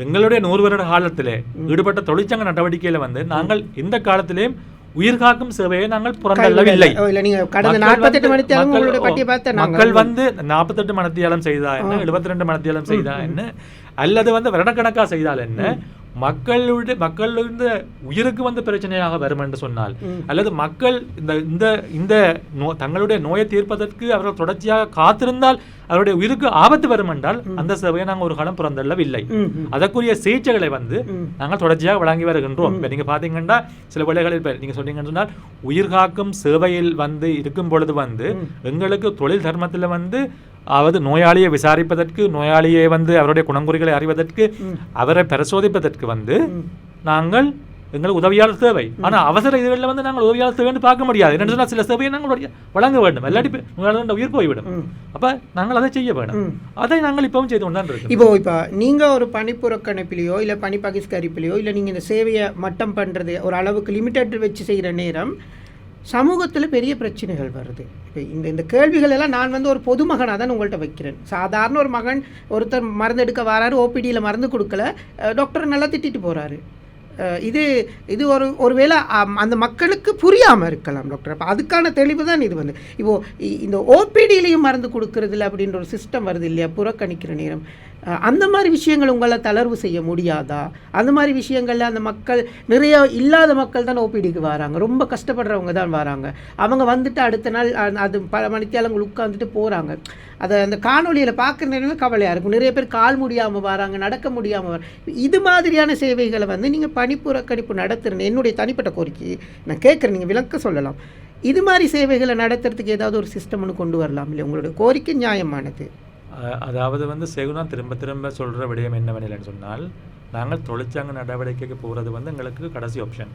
எங்களுடைய 100 வருட காலத்திலே ஈடுபட்ட தொழிற்சங்க நடவடிக்கையில வந்து நாங்கள் எந்த காலத்திலேயும் உயிர்காக்கும் சேவையை நாங்கள் புறந்தள்ளவில்லை. மக்கள் வந்து 48 மணித்தியாலம் செய்தா என்ன, 72 மணித்தியாலம் செய்தா என்ன, அல்லது வந்து வருடக்கணக்கா செய்தால் என்ன, மக்களுடைய உயிருக்கு வந்து பிரச்சனையாக வரும் என்று சொன்னால், அல்லது மக்கள் இந்த தங்களுடைய நோயை தீர்ப்பதற்கு அவர்கள் தொடர்ச்சியாக காத்திருந்தால் அவருடைய உயிருக்கு ஆபத்து வரும் என்றால் அந்த சேவையை நாங்கள் ஒரு காலம் புறந்தள்ளவில்லை. அதற்குரிய சிகிச்சைகளை வந்து நாங்கள் தொடர்ச்சியாக வழங்கி வருகின்றோம். இப்போ நீங்க பாத்தீங்கன்னா சில வேளைகளில் நீங்க சொன்னீங்கன்னு சொன்னால் உயிர்காக்கும் சேவையில் வந்து இருக்கும் பொழுது வந்து எங்களுக்கு தொழில் தர்மத்தில் வந்து அதாவது நோயாளியை விசாரிப்பதற்கு, நோயாளியை வந்து அவருடைய குணங்குறிகளை அறிவதற்கு, அவரை பரிசோதிப்பதற்கு வந்து நாங்கள் எங்களுக்கு உதவியாளர் தேவை. ஆனால் அவசர இதுகளில் வந்து நாங்கள் உதவியாளர் தேவைன்னு பார்க்க முடியாது. என்னென்னு சொன்னால் சில சேவையை நாங்கள் வழங்க வேண்டும், இல்லாட்டி நோயாளர் உயிர் போய்விடும். அப்போ நாங்கள் அதை செய்ய வேண்டும். அதை நாங்கள் இப்பவும் செய்து கொண்டு தான் இருக்கோம். இப்போ நீங்கள் ஒரு பணிப்புறக்கணிப்பிலையோ இல்லை பணி பகிஷ்கரிப்பிலையோ இல்லை நீங்கள் இந்த சேவையை மட்டம் பண்ணுறது ஒரு அளவுக்கு லிமிட்டட் வச்சு செய்கிற நேரம் சமூகத்தில் பெரிய பிரச்சனைகள் வருது. இப்போ இந்த கேள்விகள் எல்லாம் நான் வந்து ஒரு பொதுமகனாக தான் உங்கள்கிட்ட வைக்கிறேன். சாதாரண ஒரு மகன் ஒருத்தர் மருந்து எடுக்க வராரு, ஓபிடியில் மருந்து கொடுக்கல, டாக்டர் நல்லா திட்டிட்டு போகிறாரு. இது ஒரு வேளை அந்த மக்களுக்கு புரியாமல் இருக்கலாம் டாக்டர். அப்போ அதுக்கான தெளிவு தான் இது வந்து இப்போது இந்த ஓபிடியிலையும் மருந்து கொடுக்கறதில்ல அப்படின்ற ஒரு சிஸ்டம் வருது இல்லையா, புறக்கணிக்கிற நேரம். அந்த மாதிரி விஷயங்கள் உங்களால் தளர்வு செய்ய முடியாதா? அந்த மாதிரி விஷயங்களில் அந்த மக்கள் நிறைய இல்லாத மக்கள் தான் ஓபிடிக்கு வராங்க, ரொம்ப கஷ்டப்படுறவங்க தான் வராங்க. அவங்க வந்துட்டு அடுத்த நாள் அது பல மணித்தியாலங்கள் உட்காந்துட்டு போகிறாங்க. அதை அந்த காணொலியில் பார்க்குற நேரம் கவலையாக இருக்கும். நிறைய பேர் கால் முடியாமல் வராங்க, நடக்க முடியாமல் வர. இது மாதிரியான சேவைகளை வந்து நீங்கள் பணிப்புறக்கணிப்பு நடத்துகிறேன் என்னுடைய தனிப்பட்ட கோரிக்கை நான் கேட்குறேன், நீங்கள் விளக்க சொல்லலாம். இது மாதிரி சேவைகளை நடத்துறதுக்கு ஏதாவது ஒரு சிஸ்டம் ஒன்று கொண்டு வரலாம் இல்லை? உங்களுடைய கோரிக்கை நியாயமானது. அதாவது வந்து சேகுனா திரும்ப சொல்கிற விடயம் என்னவெனில்னு சொன்னால், நாங்கள் தொழிற்சங்க நடவடிக்கைக்கு போகிறது வந்து எங்களுக்கு கடைசி ஆப்ஷன்.